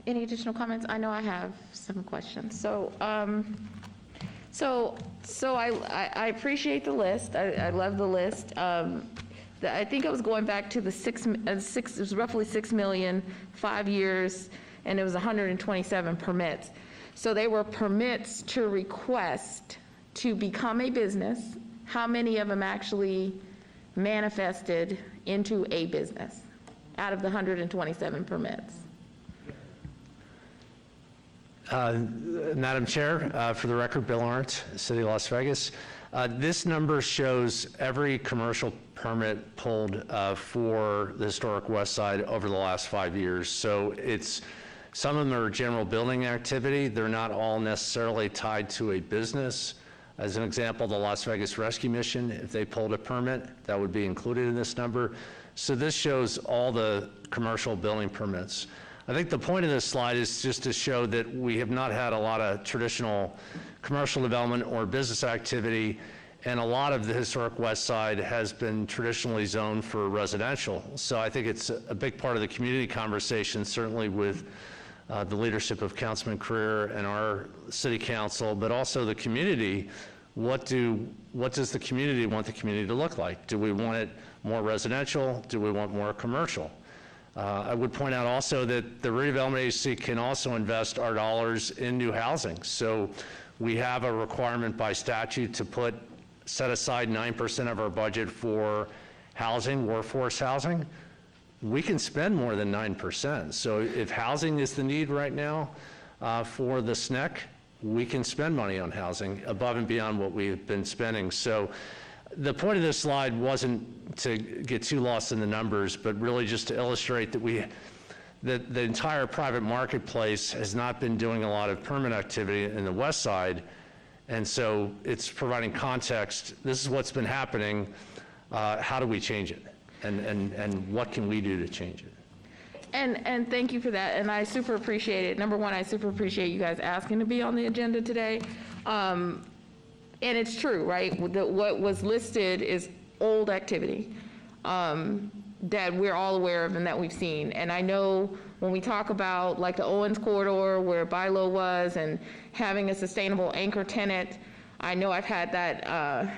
Any additional comments? I know I have some questions. So I appreciate the list. I love the list. I think I was going back to the it was roughly 6 million, 5 years, and it was 127 permits. So they were permits to request to become a business. How many of them actually manifested into a business out of the 127 permits? Madam Chair, for the record, Bill Arndt, City of Las Vegas. This number shows every commercial permit pulled for the historic West Side over the last 5 years. So some of them are general building activity. They're not all necessarily tied to a business. As an example, the Las Vegas Rescue Mission, if they pulled a permit, that would be included in this number. So this shows all the commercial building permits. I think the point of this slide is just to show that we have not had a lot of traditional commercial development or business activity, and a lot of the historic West Side has been traditionally zoned for residential. So I think it's a big part of the community conversation, certainly with the leadership of Councilman Crear and our city council, but also the community. What does the community want the community to look like? Do we want it more residential? Do we want more commercial? I would point out also that the redevelopment agency can also invest our dollars in new housing. So we have a requirement by statute to set aside 9% of our budget for housing, workforce housing. We can spend more than 9%. So if housing is the need right now for the SNEC, we can spend money on housing above and beyond what we've been spending. So the point of this slide wasn't to get too lost in the numbers, but really just to illustrate that the entire private marketplace has not been doing a lot of permit activity in the West Side. And so it's providing context. This is what's been happening. How do we change it? And what can we do to change it? And thank you for that, and I super appreciate it. Number one, I super appreciate you guys asking to be on the agenda today. And it's true, right? What was listed is old activity that we're all aware of and that we've seen. And I know when we talk about like the Owens corridor where Bilo was and having a sustainable anchor tenant, I know I've had that,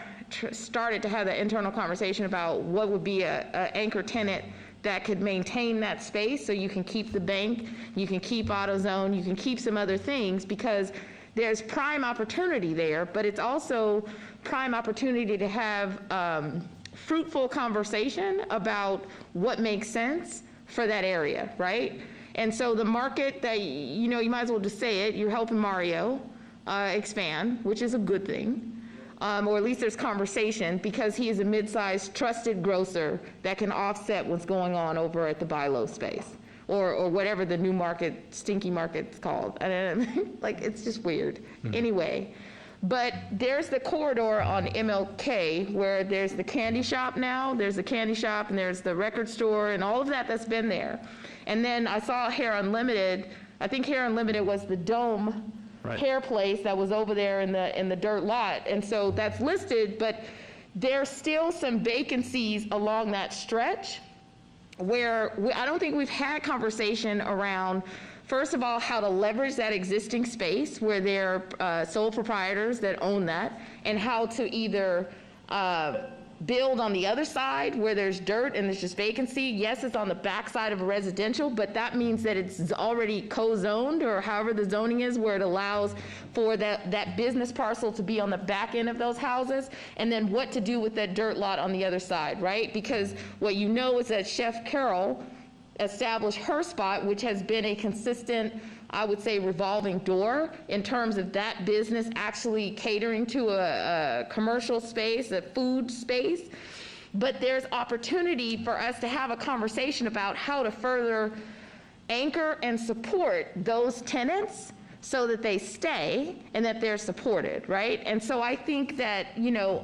started to have that internal conversation about what would be a anchor tenant that could maintain that space so you can keep the bank, you can keep AutoZone, you can keep some other things, because there's prime opportunity there, but it's also prime opportunity to have fruitful conversation about what makes sense for that area, right? And so the market that, you might as well just say it, you're helping Mario expand, which is a good thing. Or at least there's conversation, because he is a mid-sized trusted grocer that can offset what's going on over at the Bilo space, or whatever the new market, stinky market's called. Like, it's just weird. Mm-hmm. Anyway, but there's the corridor on MLK where there's the candy shop now, there's the candy shop and there's the record store and all of that's been there. And then I saw Hair Unlimited. I think Hair Unlimited was the Dome hair place that was over there in the dirt lot, and so that's listed, but there's still some vacancies along that stretch where I don't think we've had conversation around, first of all, how to leverage that existing space where there are sole proprietors that own that, and how to either build on the other side where there's dirt and there's just vacancy. Yes, it's on the back side of a residential, but that means that it's already co-zoned, or however the zoning is, where it allows for that business parcel to be on the back end of those houses, and then what to do with that dirt lot on the other side, right? Because what you know is that Chef Carol established her spot, which has been a consistent, I would say, revolving door in terms of that business actually catering to a commercial space, a food space. But there's opportunity for us to have a conversation about how to further anchor and support those tenants so that they stay and that they're supported, right? And so I think that,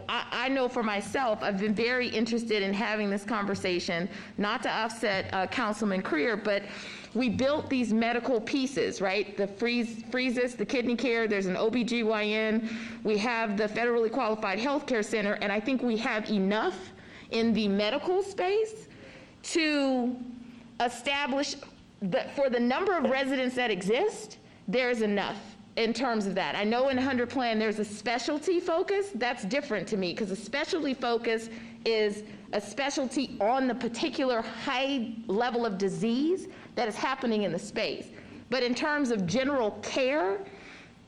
I know for myself, I've been very interested in having this conversation, not to offset Councilman Crear, but we built these medical pieces, right? The freezes, the kidney care, there's an OBGYN, we have the federally qualified healthcare center, and I think we have enough in the medical space to establish for the number of residents that exist, there's enough in terms of that. I know in 100 plan there's a specialty focus. That's different to me, because a specialty focus is a specialty on the particular high level of disease that is happening in the space. But in terms of general care,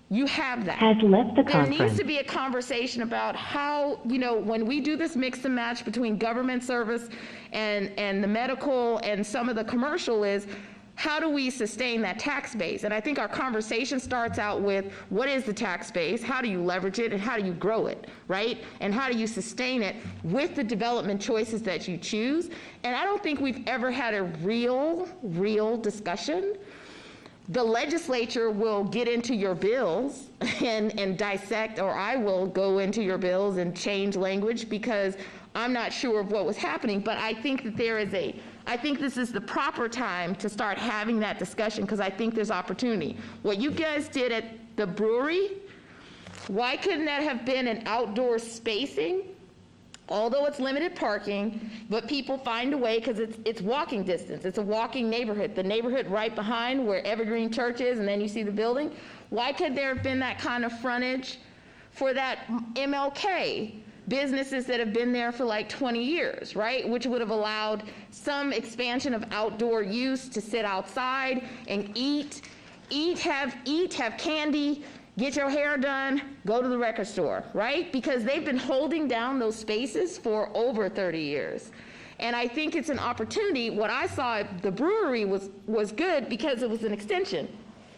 you have that. Has left the There conference. needs to be a conversation about how, when we do this mix and match between government service and the medical and some of the commercial, is how do we sustain that tax base? And I think our conversation starts out with, what is the tax base? How do you leverage it? And how do you grow it, right? And how do you sustain it with the development choices that you choose? And I don't think we've ever had a real discussion. The legislature will get into your bills and dissect, or I will go into your bills and change language, because I'm not sure of what was happening. But I think that I think this is the proper time to start having that discussion, because I think there's opportunity. What you guys did at the brewery, why couldn't that have been an outdoor spacing? Although it's limited parking, but people find a way, because it's walking distance. It's a walking neighborhood. The neighborhood right behind where Evergreen Church is, and then you see the building. Why could there have been that kind of frontage for that MLK? Businesses that have been there for like 20 years, right? Which would have allowed some expansion of outdoor use to sit outside and eat, have candy, get your hair done, go to the record store, right? Because they've been holding down those spaces for over 30 years. And I think it's an opportunity. What I saw at the brewery was good, because it was an extension.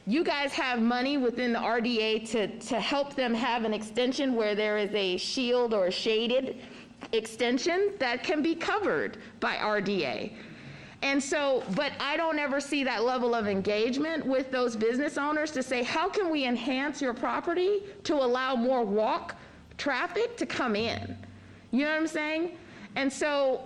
You guys have money within the RDA to help them have an extension where there is a shield or a shaded extension that can be covered by RDA. And so, but I don't ever see that level of engagement with those business owners to say, how can we enhance your property to allow more walk traffic to come in? You know what I'm saying? And so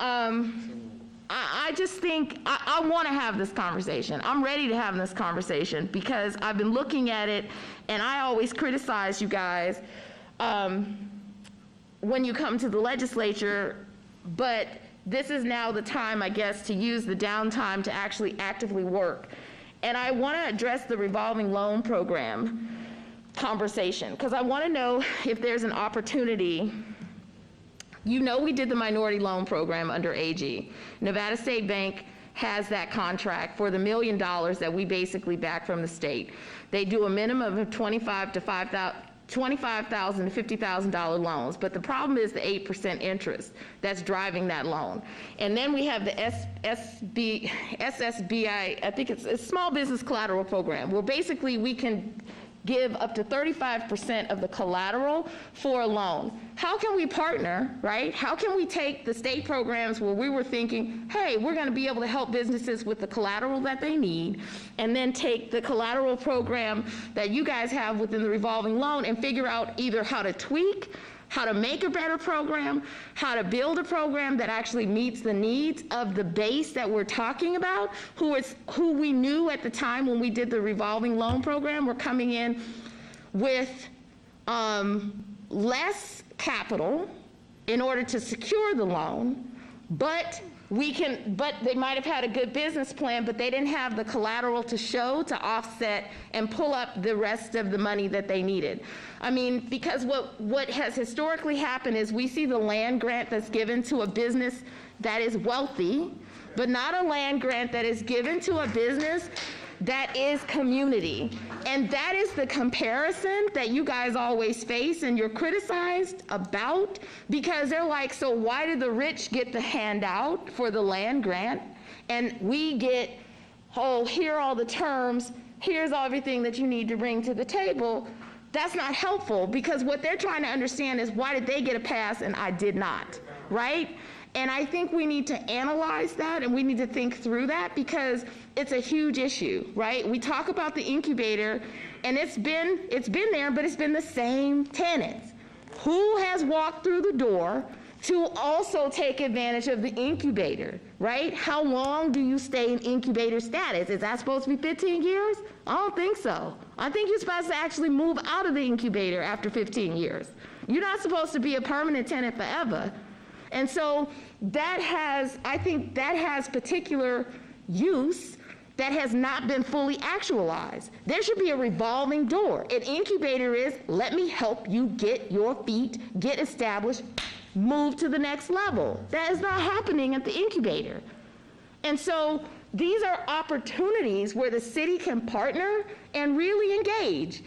I just think I want to have this conversation. I'm ready to have this conversation, because I've been looking at it, and I always criticize you guys when you come to the legislature, but this is now the time, I guess, to use the downtime to actually actively work. And I want to address the revolving loan program conversation, because I want to know if there's an opportunity. We did the minority loan program under AG. Nevada State Bank has that contract for the $1 million that we basically back from the state. They do a minimum of $25,000 to $50,000 loans, but the problem is the 8% interest that's driving that loan. And then we have the SSBI, I think it's a small business collateral program, where basically we can give up to 35% of the collateral for a loan. How can we partner, right? How can we take the state programs where we were thinking, hey, we're going to be able to help businesses with the collateral that they need, and then take the collateral program that you guys have within the revolving loan and figure out either how to tweak, how to make a better program, how to build a program that actually meets the needs of the base that we're talking about, who we knew at the time when we did the revolving loan program were coming in with less capital in order to secure the loan, but they might have had a good business plan, but they didn't have the collateral to show to offset and pull up the rest of the money that they needed. I mean, because what has historically happened is we see the land grant that's given to a business that is wealthy, but not a land grant that is given to a business that is community. And that is the comparison that you guys always face and you're criticized about, because they're like, so why did the rich get the handout for the land grant? And we get, here are all the terms, here's everything that you need to bring to the table. That's not helpful, because what they're trying to understand is, why did they get a pass and I did not, right? And I think we need to analyze that, and we need to think through that, because it's a huge issue, right? We talk about the incubator, and it's been there, but it's been the same tenants. Who has walked through the door to also take advantage of the incubator, right? How long do you stay in incubator status? Is that supposed to be 15 years? I don't think so. I think you're supposed to actually move out of the incubator after 15 years. You're not supposed to be a permanent tenant forever. And so I think that has particular use that has not been fully actualized. There should be a revolving door. An incubator is, let me help you get your feet, get established, move to the next level. That is not happening at the incubator. And so these are opportunities where the city can partner and really engage.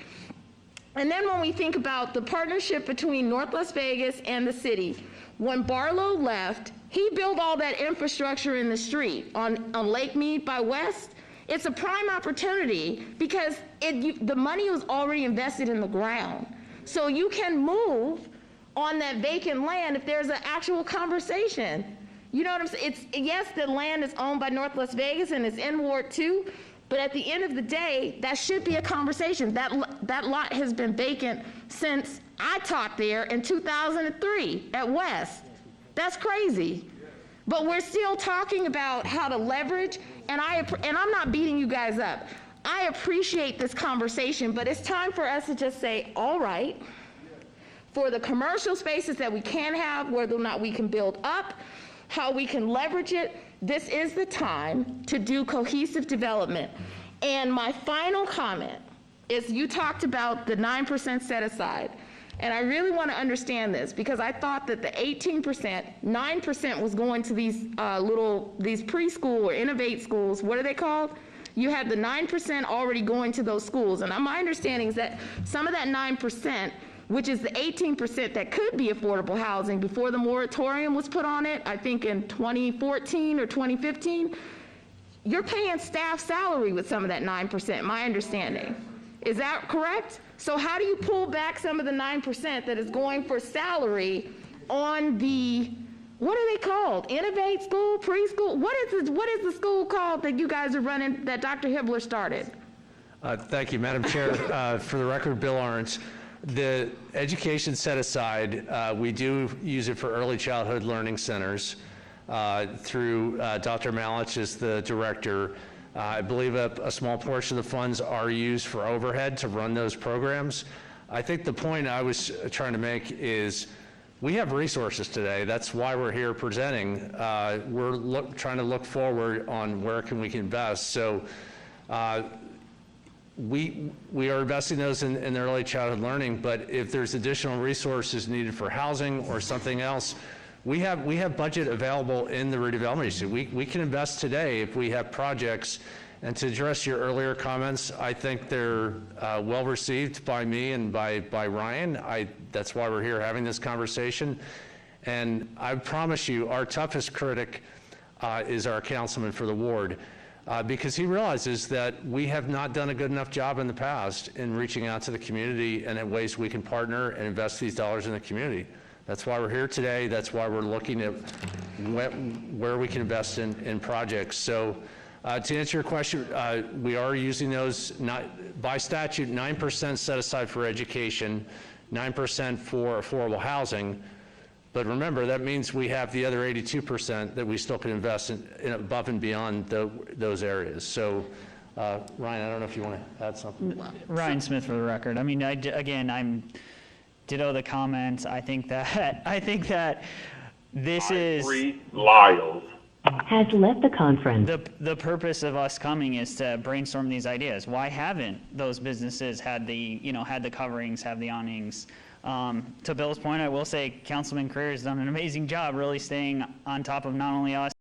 And then when we think about the partnership between North Las Vegas and the city, when Barlow left, he built all that infrastructure in the street on Lake Mead by West. It's a prime opportunity because the money was already invested in the ground. So you can move on that vacant land if there's an actual conversation. You know what I'm saying? Yes, the land is owned by North Las Vegas and it's in Ward 2, but at the end of the day, that should be a conversation. That lot has been vacant since I taught there in 2003 at West. That's crazy. But we're still talking about how to leverage, and I'm not beating you guys up. I appreciate this conversation, but it's time for us to just say, all right, for the commercial spaces that we can have, whether or not we can build up, how we can leverage it, this is the time to do cohesive development. And my final comment is you talked about the 9% set aside. And I really want to understand this because I thought that the 18%, 9% was going to these these preschool or innovate schools. What are they called? You had the 9% already going to those schools. And my understanding is that some of that 9%, which is the 18% that could be affordable housing before the moratorium was put on it, I think in 2014 or 2015, you're paying staff salary with some of that 9%, my understanding. Is that correct? So how do you pull back some of the 9% that is going for salary on the, what are they called? Innovate school, preschool? What is the school called that you guys are running that Dr. Hibbler started? Thank you, Madam Chair. For the record, Bill Arntz. The education set aside, we do use it for early childhood learning centers through Dr. Malich is the director. I believe a small portion of the funds are used for overhead to run those programs. I think the point I was trying to make is we have resources today. That's why we're here presenting. We're trying to look forward on where can we invest. So we are investing those in early childhood learning, but if there's additional resources needed for housing or something else, we have budget available in the redevelopment agency. We can invest today if we have projects. And to address your earlier comments, I think they're well received by me and by Ryan. That's why we're here having this conversation. And I promise you, our toughest critic is our councilman for the ward, because he realizes that we have not done a good enough job in the past in reaching out to the community and in ways we can partner and invest these dollars in the community. That's why we're here today. That's why we're looking at where we can invest in projects. So to answer your question, we are using those, by statute, 9% set aside for education, 9% for affordable housing. But remember, that means we have the other 82% that we still can invest in above and beyond those areas. So Ryan, I don't know if you want to add something. Ryan Smith for the record. I mean, I'm ditto the comments. I think that this Ivory, Lyles has left the conference. The purpose of us coming is to brainstorm these ideas. Why haven't those businesses had the coverings, have the awnings? To Bill's point, I will say Councilman Crear has done an amazing job really staying on top of not only us,